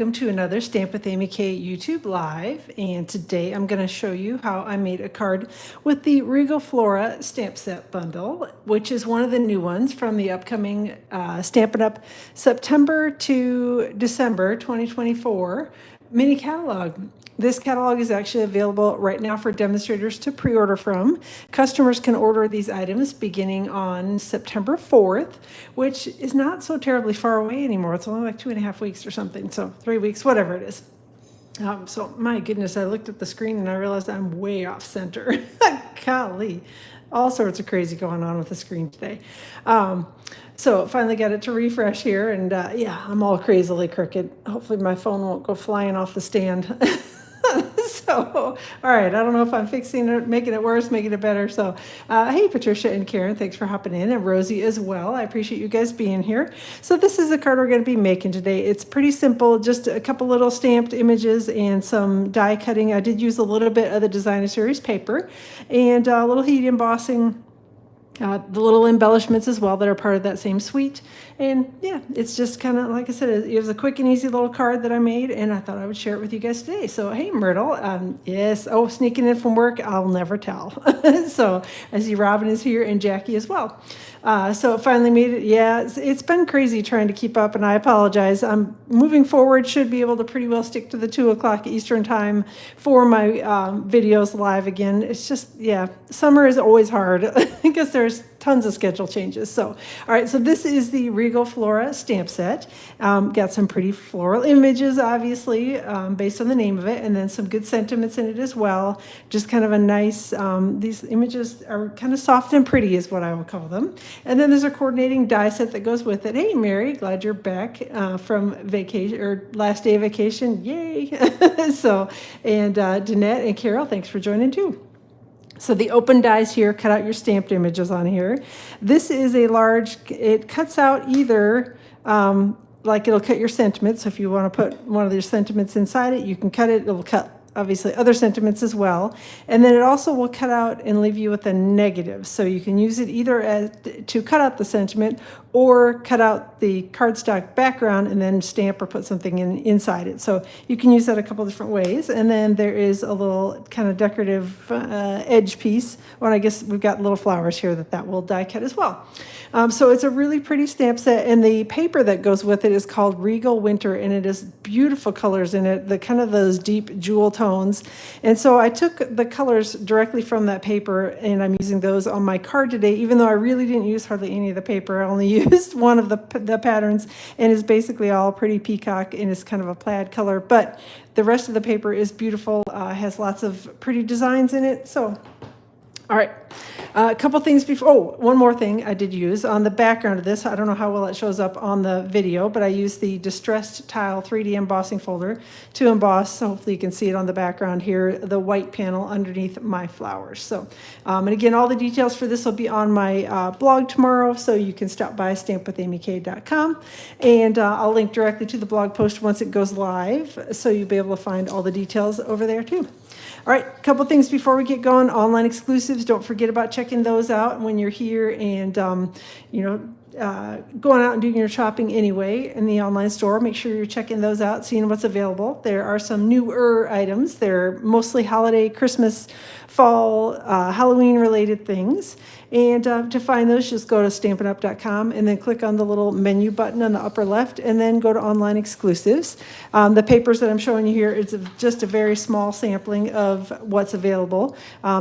Welcome to another Stamp with Amy K YouTube Live, and today I'm going to show you how I made a card with the Regal Flora stamp set bundle, which is one of the new ones from the upcoming Stampin' Up! September to December 2024 mini catalog. This catalog is actually available right now for demonstrators to pre-order from. Customers can order these items beginning on September 4th, which is not so terribly far away anymore. It's only like 2.5 weeks or something, so 3 weeks, whatever it is. So my goodness, I looked at the screen and I realized I'm way off center. Golly, all sorts of crazy going on with the screen today. So finally got it to refresh here, and yeah, I'm all crazily crooked. Hopefully my phone won't go flying off the stand. So, all right, I don't know if I'm fixing it, making it worse, making it better. So, hey, Patricia and Karen, thanks for hopping in, and Rosie as well. I appreciate you guys being here. So this is the card we're going to be making today. It's pretty simple, just a couple little stamped images and some die cutting. I did use a little bit of the Designer Series paper and a little heat embossing. The little embellishments as well that are part of that same suite. And yeah, it's just kind of, like I said, it was a quick and easy little card that I made, and I thought I would share it with you guys today. So, hey, Myrtle, yes, oh, sneaking in from work, I'll never tell. So I see Robin is here and Jackie as well. So it finally made it. Yeah, it's been crazy trying to keep up, and I apologize. I'm moving forward, should be able to pretty well stick to the 2 o'clock Eastern time for my videos live again. It's just, yeah, summer is always hard because there's tons of schedule changes. So, all right, so this is the Regal Flora stamp set. Got some pretty floral images, obviously, based on the name of it, and then some good sentiments in it as well. Just kind of a nice, these images are kind of soft and pretty is what I would call them. And then there's a coordinating die set that goes with it. Hey, Mary, glad you're back from vacation, or last day of vacation. Yay. So, and Danette and Carol, thanks for joining too. So the open dies here, cut out your stamped images on here. This is a large, it cuts out either, like it'll cut your sentiments. So if you want to put one of your sentiments inside it, you can cut it. It'll cut, obviously, other sentiments as well. And then it also will cut out and leave you with a negative. So you can use it either as, to cut out the sentiment, or cut out the cardstock background and then stamp or put something inside it. So you can use that a couple different ways. And then there is a little kind of decorative edge piece. Well, I guess we've got little flowers here that will die cut as well. So it's a really pretty stamp set, and the paper that goes with it is called Regal Winter, and it is beautiful colors in it, the kind of those deep jewel tones. And so I took the colors directly from that paper, and I'm using those on my card today, even though I really didn't use hardly any of the paper. I only used one of the patterns, and it's basically all pretty peacock, and it's kind of a plaid color, but the rest of the paper is beautiful, has lots of pretty designs in it. So, all right. A couple things before, oh, one more thing I did use on the background of this. I don't know how well it shows up on the video, but I used the Distressed Tile 3D embossing folder to emboss, so hopefully you can see it on the background here, the white panel underneath my flowers. So, and again, all the details for this will be on my blog tomorrow, so you can stop by stampwithamyk.com, and I'll link directly to the blog post once it goes live, so you'll be able to find all the details over there too. All right, a couple things before we get going. Online exclusives, don't forget about checking those out when you're here and, you know, going out and doing your shopping anyway in the online store. Make sure you're checking those out, seeing what's available. There are some newer items. They're mostly holiday, Christmas, fall, Halloween related things. And to find those, just go to stampinup.com and then click on the little menu button on the upper left, and then go to online exclusives. The papers that I'm showing you here is just a very small sampling of what's available.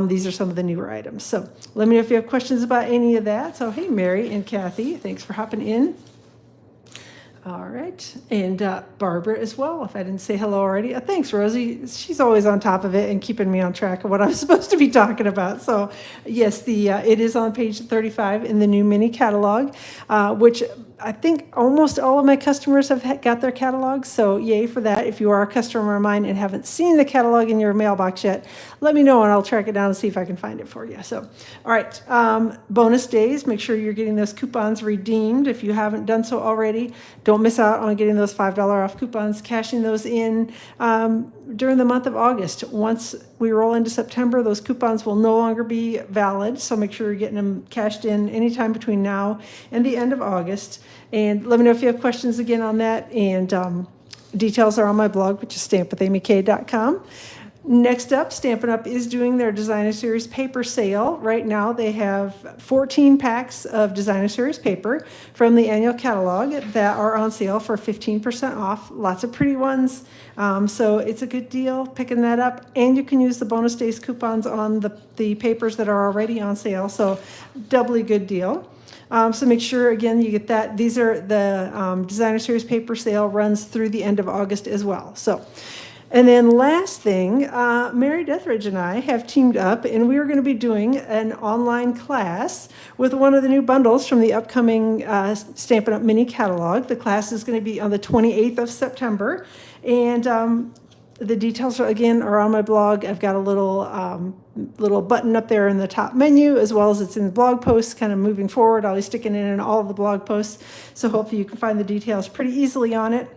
These are some of the newer items. So let me know if you have questions about any of that. So hey, Mary and Kathy, thanks for hopping in. All right, and Barbara as well, if I didn't say hello already. Thanks, Rosie. She's always on top of it and keeping me on track of what I'm supposed to be talking about. So yes, it is on page 35 in the new mini catalog, which I think almost all of my customers have got their catalogs, so yay for that. If you are a customer of mine and haven't seen the catalog in your mailbox yet, let me know and I'll track it down and see if I can find it for you. So, all right, bonus days, make sure you're getting those coupons redeemed if you haven't done so already. Don't miss out on getting those $5 off coupons, cashing those in during the month of August. Once we roll into September, those coupons will no longer be valid, so make sure you're getting them cashed in anytime between now and the end of August. And let me know if you have questions again on that. And Details are on my blog, which is stampwithamyk.com. Next up, Stampin' Up! Is doing their Designer Series paper sale. Right now they have 14 packs of Designer Series paper from the annual catalog that are on sale for 15% off. Lots of pretty ones. So it's a good deal picking that up. And you can use the bonus days coupons on the papers that are already on sale. So doubly good deal. So make sure, again, you get that. These are the Designer Series paper sale runs through the end of August as well. So. And then last thing, Mary Deathridge and I have teamed up, and we are going to be doing an online class with one of the new bundles from the upcoming Stampin' Up! Mini catalog. The class is going to be on the 28th of September, and the details are on my blog. I've got a little button up there in the top menu, as well as it's in the blog posts, kind of moving forward. I'll be sticking it in all of the blog posts, so hopefully you can find the details pretty easily on it.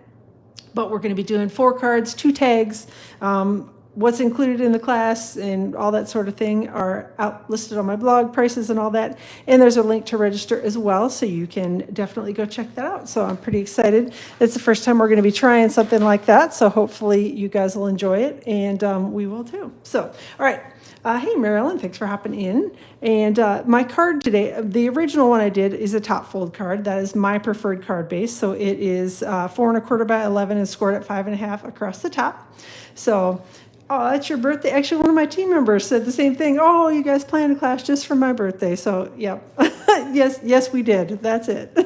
But we're going to be doing 4 cards, 2 tags. What's included in the class and all that sort of thing are out listed on my blog, prices and all that. And there's a link to register as well, so you can definitely go check that out. So I'm pretty excited. It's the first time we're going to be trying something like that, so hopefully you guys will enjoy it, and we will too. So, all right. Hey, Marilyn, thanks for hopping in. And my card today, the original one I did is a top fold card. That is my preferred card base. So it is 4 1/4 by 11 and scored at 5 1/2 across the top. So, oh, that's your birthday. Actually, one of my team members said the same thing. Oh, you guys planned a class just for my birthday. So, yep. yes, we did. That's it.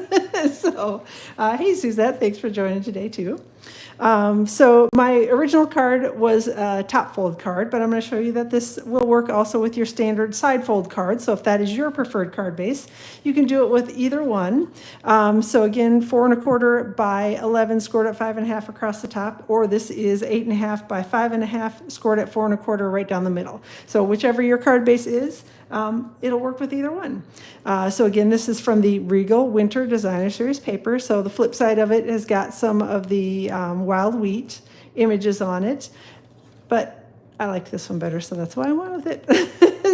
So, hey, Suzette, thanks for joining today too. So my original card was a top fold card, but I'm going to show you that this will work also with your standard side fold card. So if that is your preferred card base, you can do it with either one. So again, 4 1/4 by 11 scored at 5 1/2 across the top, or this is 8 1/2 by 5 1/2 scored at 4 1/4 right down the middle. So whichever your card base is, it'll work with either one. So again, this is from the Regal Winter Designer Series paper. So the flip side of it has got some of the wild wheat images on it, but I like this one better, so that's why I went with it.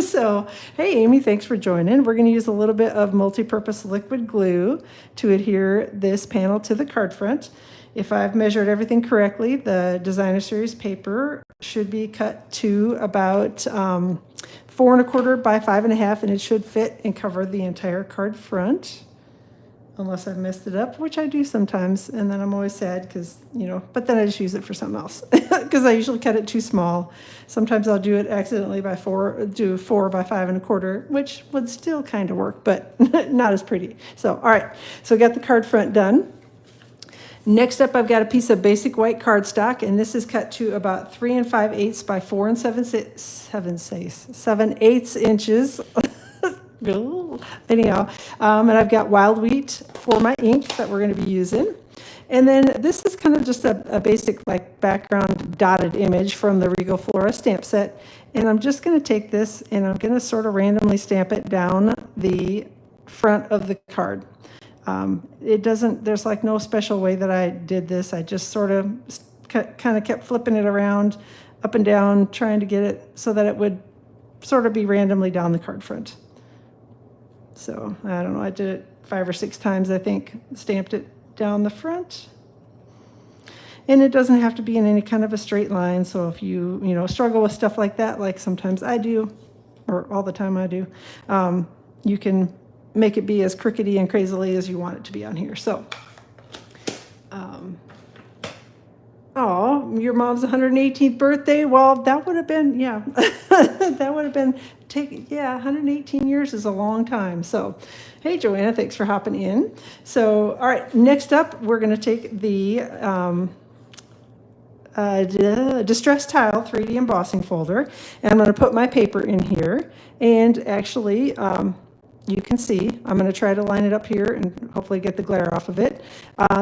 So, hey, Amy, thanks for joining. We're going to use a little bit of multi-purpose liquid glue to adhere this panel to the card front. If I've measured everything correctly, the Designer Series paper should be cut to about 4 1/4 by 5 1/2, and it should fit and cover the entire card front, unless I've messed it up, which I do sometimes, and then I'm always sad because, but then I just use it for something else because I usually cut it too small. Sometimes I'll do it accidentally do 4 by 5 1/4, which would still kind of work, but not as pretty. So, all right, so got the card front done. Next up, I've got a piece of basic white cardstock, and this is cut to about 3 5/8 by 4 7/8 inches. Anyhow, and I've got wild wheat for my ink that we're going to be using. And then this is kind of just a basic background dotted image from the Regal Flora stamp set. And I'm just going to take this and I'm going to sort of randomly stamp it down the front of the card. There's no special way that I did this. I just sort of kind of kept flipping it around up and down, trying to get it so that it would sort of be randomly down the card front. So I don't know, I did it 5 or 6 times, I think, stamped it down the front. And it doesn't have to be in any kind of a straight line. So if you struggle with stuff like that, like sometimes I do, or all the time I do, you can make it be as crickety and crazily as you want it to be on here. So, oh, your mom's 118th birthday. Well, that would have been, that would have been 118 years is a long time. So, hey, Joanna, thanks for hopping in. So, all right, next up, we're going to take the Distress Tile 3D embossing folder, and I'm going to put my paper in here. And actually, you can see, I'm going to try to line it up here and hopefully get the glare off of it.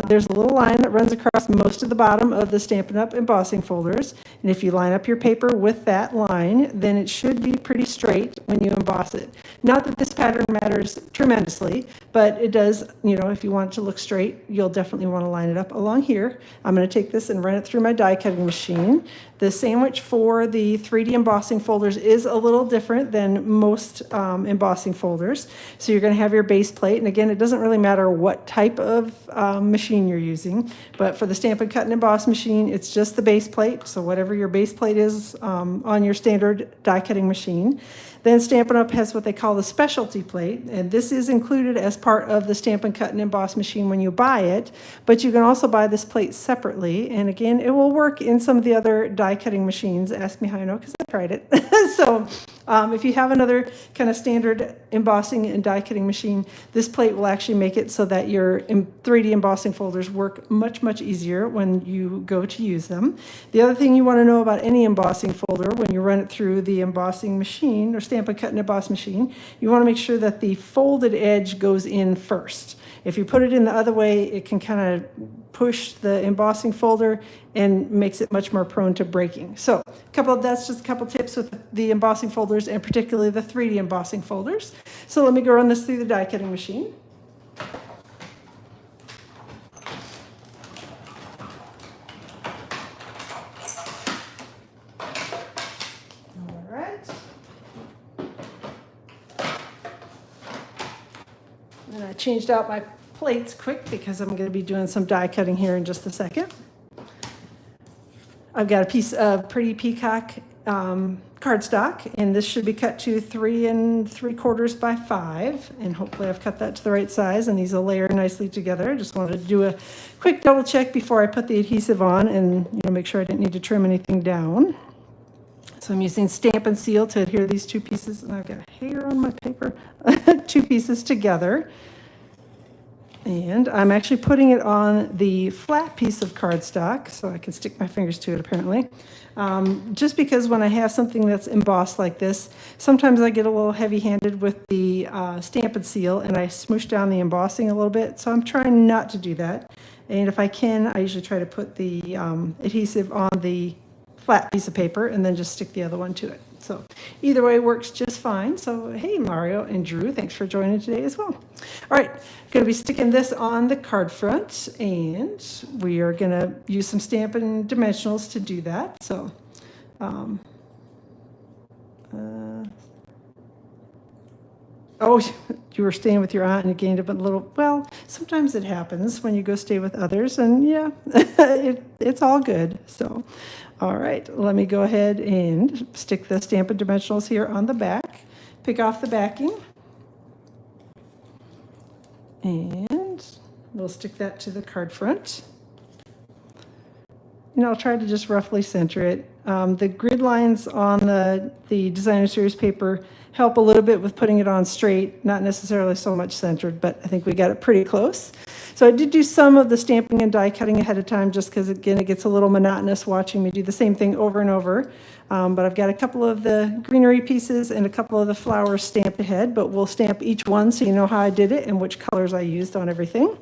There's a little line that runs across most of the bottom of the Stampin' Up! Embossing folders. And if you line up your paper with that line, then it should be pretty straight when you emboss it. Not that this pattern matters tremendously, but it does, if you want it to look straight, you'll definitely want to line it up along here. I'm going to take this and run it through my die cutting machine. The sandwich for the 3D embossing folders is a little different than most embossing folders. So you're going to have your base plate. And again, it doesn't really matter what type of machine you're using, but for the Stampin' Cut and Emboss machine, it's just the base plate. So whatever your base plate is on your standard die cutting machine. Then Stampin' Up! Has what they call the specialty plate, and this is included as part of the Stampin' Cut and Emboss machine when you buy it, but you can also buy this plate separately, and again, it will work in some of the other die cutting machines. Ask me how I know, because I tried it. So if you have another kind of standard embossing and die cutting machine, this plate will actually make it so that your 3D embossing folders work much, much easier when you go to use them. The other thing you want to know about any embossing folder when you run it through the embossing machine or Stampin' Cut and Emboss machine, you want to make sure that the folded edge goes in first. If you put it in the other way, it can kind of push the embossing folder and makes it much more prone to breaking. So that's just a couple tips with the embossing folders, and particularly the 3D embossing folders. So let me go run this through the die cutting machine. All right. And I changed out my plates quick because I'm going to be doing some die cutting here in just a second. I've got a piece of pretty peacock cardstock, and this should be cut to 3 3/4 by 5, and hopefully I've cut that to the right size, and these will layer nicely together. I just wanted to do a quick double check before I put the adhesive on, and make sure I didn't need to trim anything down. So I'm using Stampin' Seal to adhere these two pieces, and I've got hair on my paper, two pieces together. And I'm actually putting it on the flat piece of cardstock, so I can stick my fingers to it apparently. Just because when I have something that's embossed like this, sometimes I get a little heavy-handed with the Stampin' Seal, and I smoosh down the embossing a little bit, so I'm trying not to do that. And if I can, I usually try to put the adhesive on the flat piece of paper and then just stick the other one to it. So either way works just fine. So hey, Mario and Drew, thanks for joining today as well. All right, going to be sticking this on the card front, and we are going to use some Stampin' Dimensionals to do that. So oh, you were staying with your aunt and you gained a little, well, sometimes it happens when you go stay with others, and yeah, it's all good. So all right, let me go ahead and stick the Stampin' Dimensionals here on the back, pick off the backing, and we'll stick that to the card front. And I'll try to just roughly center it. The grid lines on the Designer Series paper help a little bit with putting it on straight, not necessarily so much centered, but I think we got it pretty close. So I did do some of the stamping and die cutting ahead of time just because, again, it gets a little monotonous watching me do the same thing over and over. But I've got a couple of the greenery pieces and a couple of the flowers stamped ahead, but we'll stamp each one so you know how I did it and which colors I used on everything.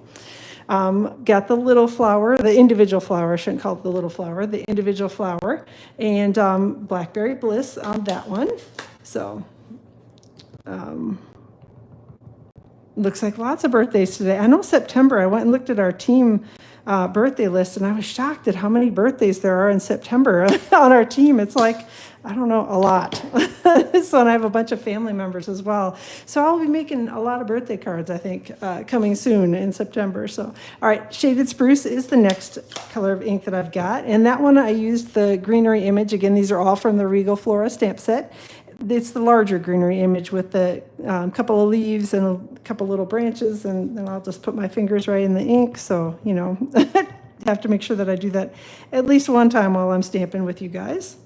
Got the little flower, the individual flower, I shouldn't call it the little flower, the individual flower, and Blackberry Bliss on that one. So looks like lots of birthdays today. I know September, I went and looked at our team birthday list, and I was shocked at how many birthdays there are in September on our team. It's like, I don't know, a lot. So, and I have a bunch of family members as well. So I'll be making a lot of birthday cards, I think, coming soon in September. So, all right, Shaded Spruce is the next color of ink that I've got. And that one I used the greenery image. Again, these are all from the Regal Flora stamp set. It's the larger greenery image with the couple of leaves and a couple little branches, and then I'll just put my fingers right in the ink. So, have to make sure that I do that at least one time while I'm stamping with you guys.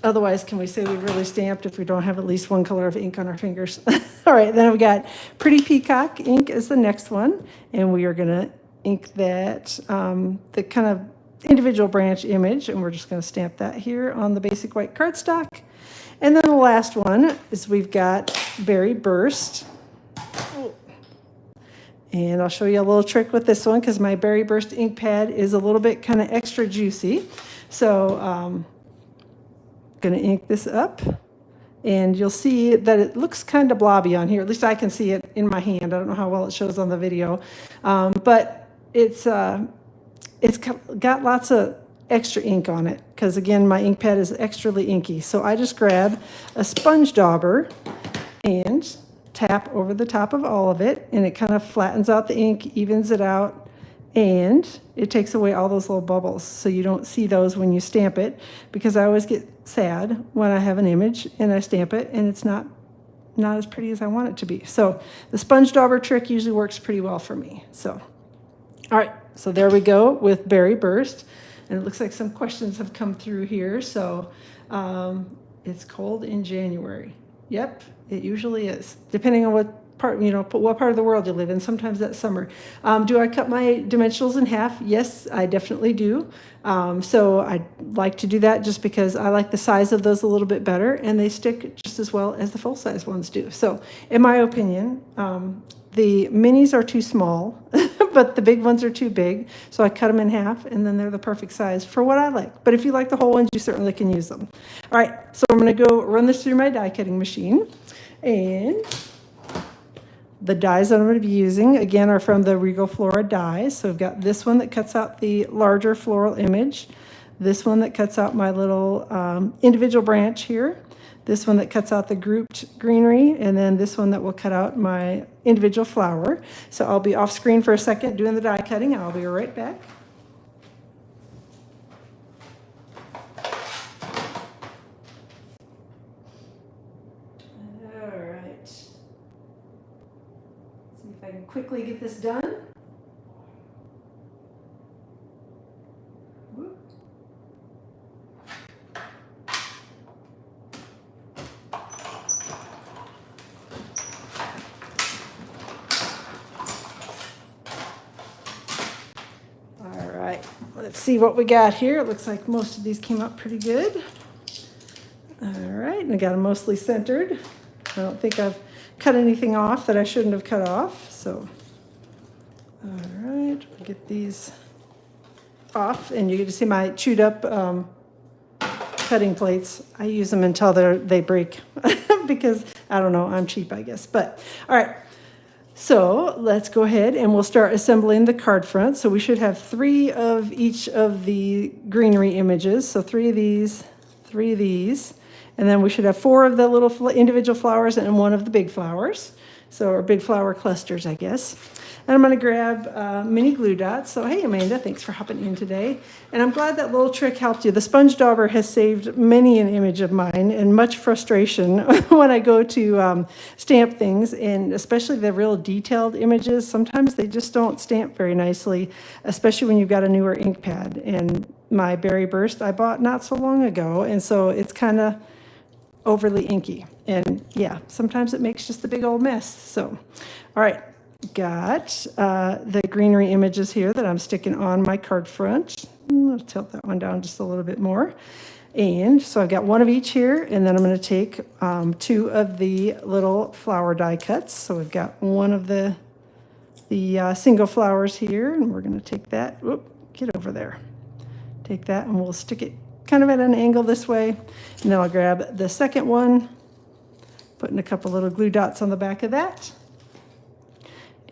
Otherwise, can we say we really stamped if we don't have at least one color of ink on our fingers? All right, then I've got Pretty Peacock ink is the next one, and we are going to ink that, the kind of individual branch image, and we're just going to stamp that here on the basic white cardstock. And then the last one is we've got Berry Burst. And I'll show you a little trick with this one because my Berry Burst ink pad is a little bit kind of extra juicy. So going to ink this up, and you'll see that it looks kind of blobby on here. At least I can see it in my hand. I don't know how well it shows on the video, but it's got lots of extra ink on it because, again, my ink pad is extrally inky. So I just grab a sponge dauber and tap over the top of all of it, and it kind of flattens out the ink, evens it out, and it takes away all those little bubbles, so you don't see those when you stamp it, because I always get sad when I have an image and I stamp it and it's not as pretty as I want it to be. So the sponge dauber trick usually works pretty well for me. So, all right, so there we go with Berry Burst. And it looks like some questions have come through here. So it's cold in January. Yep, it usually is, depending on what part, what part of the world you live in. Sometimes that's summer. Do I cut my dimensionals in half? Yes, I definitely do. So I like to do that just because I like the size of those a little bit better, and they stick just as well as the full-size ones do. So in my opinion, the minis are too small, but the big ones are too big. So I cut them in half, and then they're the perfect size for what I like. But if you like the whole ones, you certainly can use them. All right, so I'm going to go run this through my die cutting machine. And the dies that I'm going to be using, again, are from the Regal Flora dies. So I've got this one that cuts out the larger floral image, this one that cuts out my little individual branch here, this one that cuts out the grouped greenery, and then this one that will cut out my individual flower. So I'll be off screen for a second doing the die cutting, and I'll be right back. All right. See if I can quickly get this done. Let's see what we got here. It looks like most of these came out pretty good. All right, and I got them mostly centered. I don't think I've cut anything off that I shouldn't have cut off. So, all right, we'll get these off, and you get to see my chewed up cutting plates. I use them until they break because I don't know, I'm cheap, I guess. But all right. So let's go ahead and we'll start assembling the card front. So we should have 3 of each of the greenery images. So 3 of these, 3 of these, and then we should have 4 of the little individual flowers and 1 of the big flowers. So, or big flower clusters, I guess. And I'm going to grab mini glue dots. So, hey, Amanda, thanks for hopping in today. And I'm glad that little trick helped you. The sponge dauber has saved many an image of mine and much frustration when I go to stamp things, and especially the real detailed images. Sometimes they just don't stamp very nicely, especially when you've got a newer ink pad. And my Berry Burst I bought not so long ago, and so it's kind of overly inky. And yeah, sometimes it makes just a big old mess. So, all right. Got the greenery images here that I'm sticking on my card front. I'll tilt that one down just a little bit more. And so I've got 1 of each here, and then I'm going to take 2 of the little flower die cuts. So we've got 1 of the single flowers here, and we're going to take that. Whoop, get over there. Take that, and we'll stick it kind of at an angle this way. And then I'll grab the second one, putting a couple little glue dots on the back of that.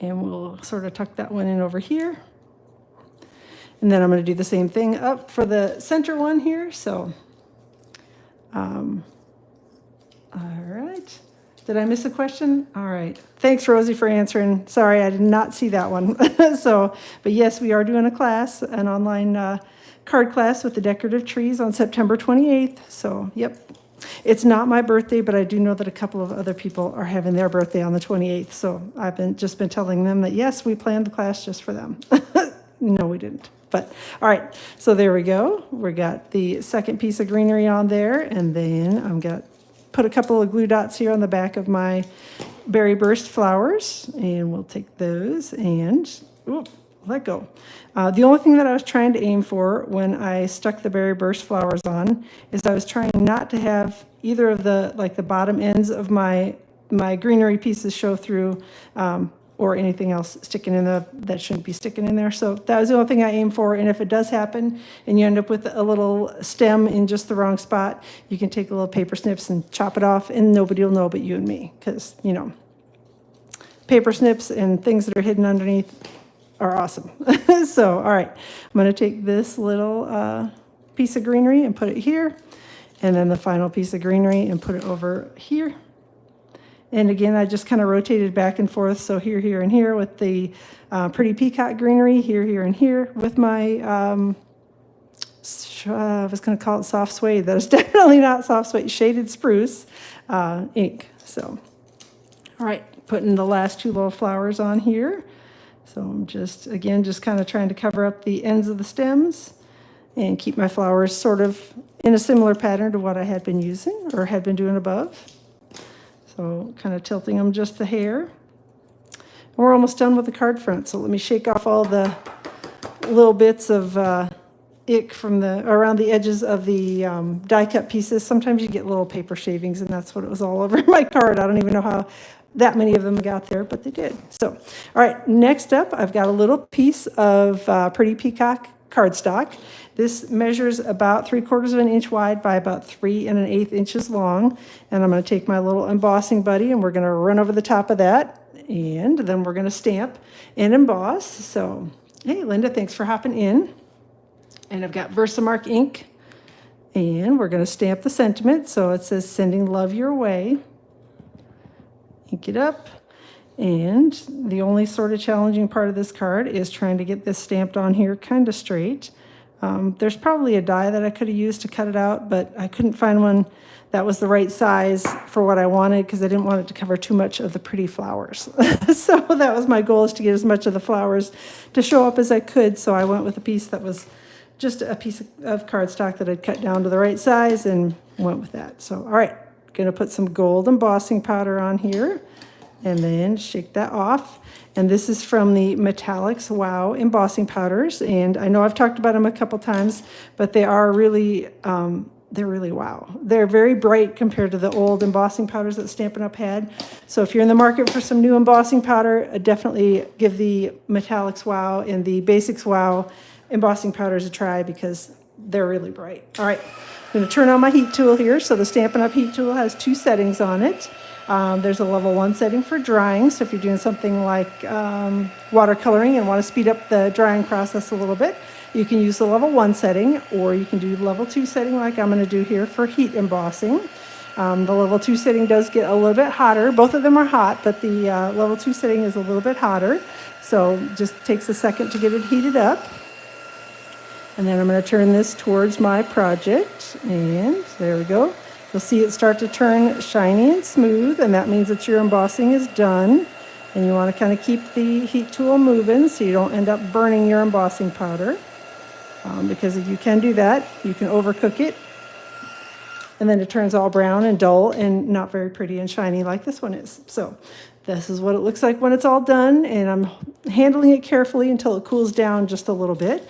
And we'll sort of tuck that one in over here. And then I'm going to do the same thing up for the center one here. So, all right. Did I miss a question? All right. Thanks, Rosie, for answering. Sorry, I did not see that one. So, but yes, we are doing a class, an online card class with the decorative trees on September 28th. So, yep. It's not my birthday, but I do know that a couple of other people are having their birthday on the 28th. So I've just been telling them that, yes, we planned the class just for them. No, we didn't. But all right, so there we go. We got the second piece of greenery on there, and then I'm going to put a couple of glue dots here on the back of my Berry Burst flowers, and we'll take those and let go. The only thing that I was trying to aim for when I stuck the Berry Burst flowers on is I was trying not to have either of the bottom ends of my greenery pieces show through, or anything else sticking in that shouldn't be sticking in there. So that was the only thing I aimed for. And if it does happen and you end up with a little stem in just the wrong spot, you can take a little paper snips and chop it off, and nobody will know but you and me, because paper snips and things that are hidden underneath are awesome. So, all right, I'm going to take this little piece of greenery and put it here, and then the final piece of greenery and put it over here. And again, I just kind of rotated back and forth. So here, and here with the pretty peacock greenery, here, and here with my, I was going to call it soft suede. That is definitely not soft suede, shaded spruce ink. So, all right, putting the last two little flowers on here. So I'm just, again, just kind of trying to cover up the ends of the stems and keep my flowers sort of in a similar pattern to what I had been using or had been doing above. So kind of tilting them just a hair. And we're almost done with the card front. So let me shake off all the little bits of ick from around the edges of the die cut pieces. Sometimes you get little paper shavings, and that's what it was all over my card. I don't even know how that many of them got there, but they did. So, all right, next up, I've got a little piece of pretty peacock cardstock. This measures about 3/4 of an inch wide by about 3 1/8 inches long. And I'm going to take my little embossing buddy and we're going to run over the top of that. And then we're going to stamp and emboss. So, hey, Linda, thanks for hopping in. And I've got Versamark ink. And we're going to stamp the sentiment. So it says, sending love your way. Ink it up. And the only sort of challenging part of this card is trying to get this stamped on here kind of straight. There's probably a die that I could have used to cut it out, but I couldn't find one that was the right size for what I wanted because I didn't want it to cover too much of the pretty flowers. So that was my goal, is to get as much of the flowers to show up as I could. So I went with a piece that was just a piece of cardstock that I'd cut down to the right size and went with that. So, all right, gonna put some gold embossing powder on here and then shake that off. And this is from the Metallics Wow embossing powders. And I know I've talked about them a couple times, but they are really, they're really wow. They're very bright compared to the old embossing powders that Stampin' Up! Had. So if you're in the market for some new embossing powder, definitely give the Metallics Wow and the Basics Wow embossing powders a try because they're really bright. All right, I'm going to turn on my heat tool here. So the Stampin' Up! Heat tool has 2 settings on it. There's a level 1 setting for drying. So if you're doing something like watercoloring and want to speed up the drying process a little bit, you can use the level 1 setting, or you can do the level 2 setting like I'm going to do here for heat embossing. The level 2 setting does get a little bit hotter. Both of them are hot, but the level 2 setting is a little bit hotter. So just takes a second to get it heated up. And then I'm going to turn this towards my project. And there we go. You'll see it start to turn shiny and smooth, and that means that your embossing is done. And you want to kind of keep the heat tool moving so you don't end up burning your embossing powder. Because if you can do that, you can overcook it. And then it turns all brown and dull and not very pretty and shiny like this one is. So this is what it looks like when it's all done, and I'm handling it carefully until it cools down just a little bit,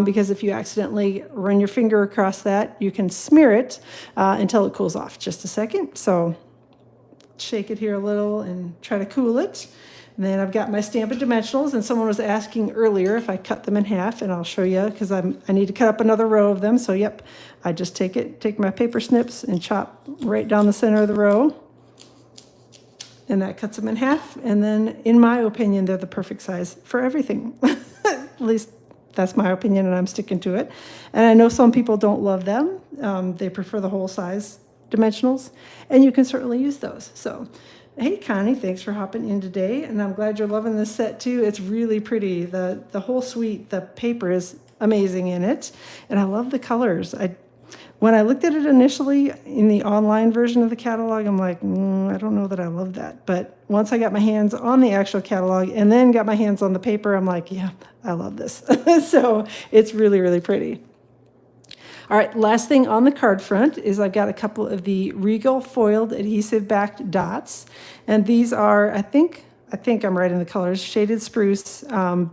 because if you accidentally run your finger across that, you can smear it until it cools off. Just a second. So shake it here a little and try to cool it. And then I've got my Stampin' Dimensionals, and someone was asking earlier if I cut them in half, and I'll show you because I need to cut up another row of them. So yep, I just take my paper snips and chop right down the center of the row. And that cuts them in half. And then, in my opinion, they're the perfect size for everything. At least that's my opinion, and I'm sticking to it. And I know some people don't love them. They prefer the whole size dimensionals, and you can certainly use those. So, hey, Connie, thanks for hopping in today. And I'm glad you're loving this set, too. It's really pretty. The whole suite, the paper is amazing in it. And I love the colors. When I looked at it initially in the online version of the catalog, I'm like, I don't know that I love that. But once I got my hands on the actual catalog and then got my hands on the paper, I'm like, yeah, I love this. So it's really, really pretty. All right, last thing on the card front is I've got a couple of the Regal foiled adhesive backed dots. And these are, I think I'm right in the colors, Shaded Spruce,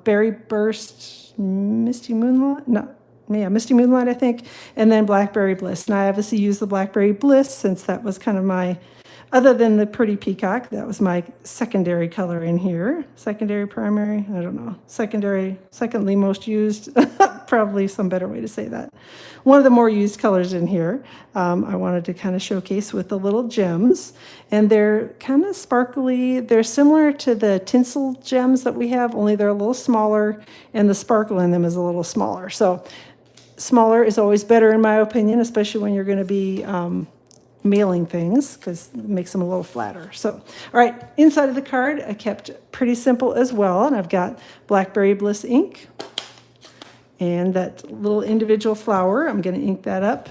Berry Burst, Misty Moonlight, no. Yeah, Misty Moonlight, I think, and then Blackberry Bliss. And I obviously used the Blackberry Bliss since that was kind of my, other than the Pretty Peacock, that was my secondary color in here. Secondary, primary, I don't know. Secondly most used, probably some better way to say that. One of the more used colors in here. I wanted to kind of showcase with the little gems. And they're kind of sparkly. They're similar to the tinsel gems that we have, only they're a little smaller, and the sparkle in them is a little smaller. So smaller is always better in my opinion, especially when you're going to be mailing things because it makes them a little flatter. So, all right, inside of the card, I kept pretty simple as well. And I've got Blackberry Bliss ink and that little individual flower. I'm going to ink that up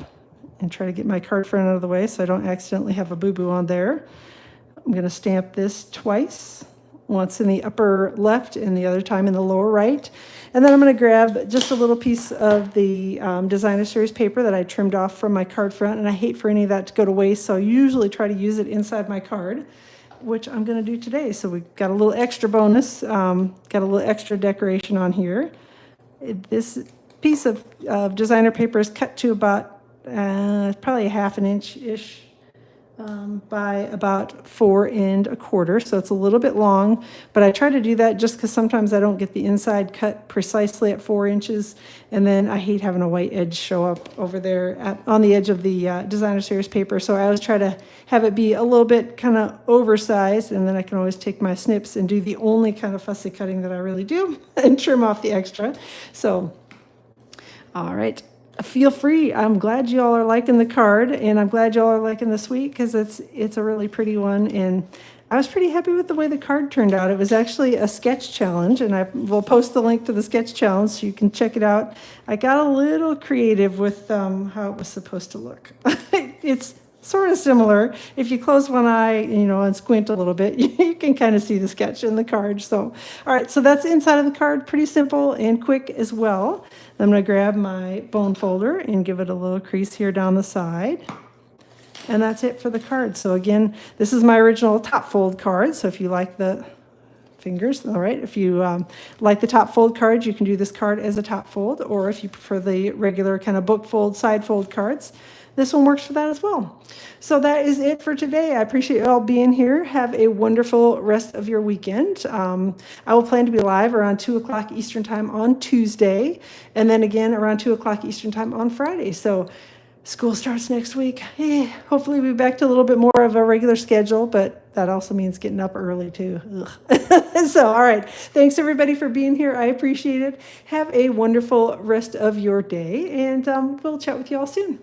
and try to get my card front out of the way so I don't accidentally have a boo-boo on there. I'm going to stamp this twice, once in the upper left and the other time in the lower right. And then I'm going to grab just a little piece of the Designer Series paper that I trimmed off from my card front, and I hate for any of that to go to waste, so I usually try to use it inside my card, which I'm going to do today. So we got a little extra bonus, got a little extra decoration on here. This piece of designer paper is cut to about probably a 1/2 inch-ish by about 4 1/4, so it's a little bit long, but I try to do that just because sometimes I don't get the inside cut precisely at 4 inches, and then I hate having a white edge show up over there on the edge of the Designer Series paper, so I always try to have it be a little bit kind of oversized, and then I can always take my snips and do the only kind of fussy cutting that I really do and trim off the extra. So, all right. Feel free. I'm glad you all are liking the card, and I'm glad you all are liking the suite because it's a really pretty one, and I was pretty happy with the way the card turned out. It was actually a sketch challenge, and I will post the link to the sketch challenge so you can check it out. I got a little creative with how it was supposed to look. It's sort of similar. If you close one eye, and squint a little bit, you can kind of see the sketch in the card. So, all right, so that's inside of the card, pretty simple and quick as well. I'm going to grab my bone folder and give it a little crease here down the side. And that's it for the card. So again, this is my original top fold card. So if you like the fingers, all right, if you like the top fold cards, you can do this card as a top fold, or if you prefer the regular kind of book fold, side fold cards, this one works for that as well. So that is it for today. I appreciate you all being here. Have a wonderful rest of your weekend. I will plan to be live around 2 o'clock Eastern time on Tuesday, and then again around 2 o'clock Eastern time on Friday. So school starts next week. Hopefully we'll be back to a little bit more of a regular schedule, but that also means getting up early too. So, all right. Thanks everybody for being here. I appreciate it. Have a wonderful rest of your day, and we'll chat with you all soon.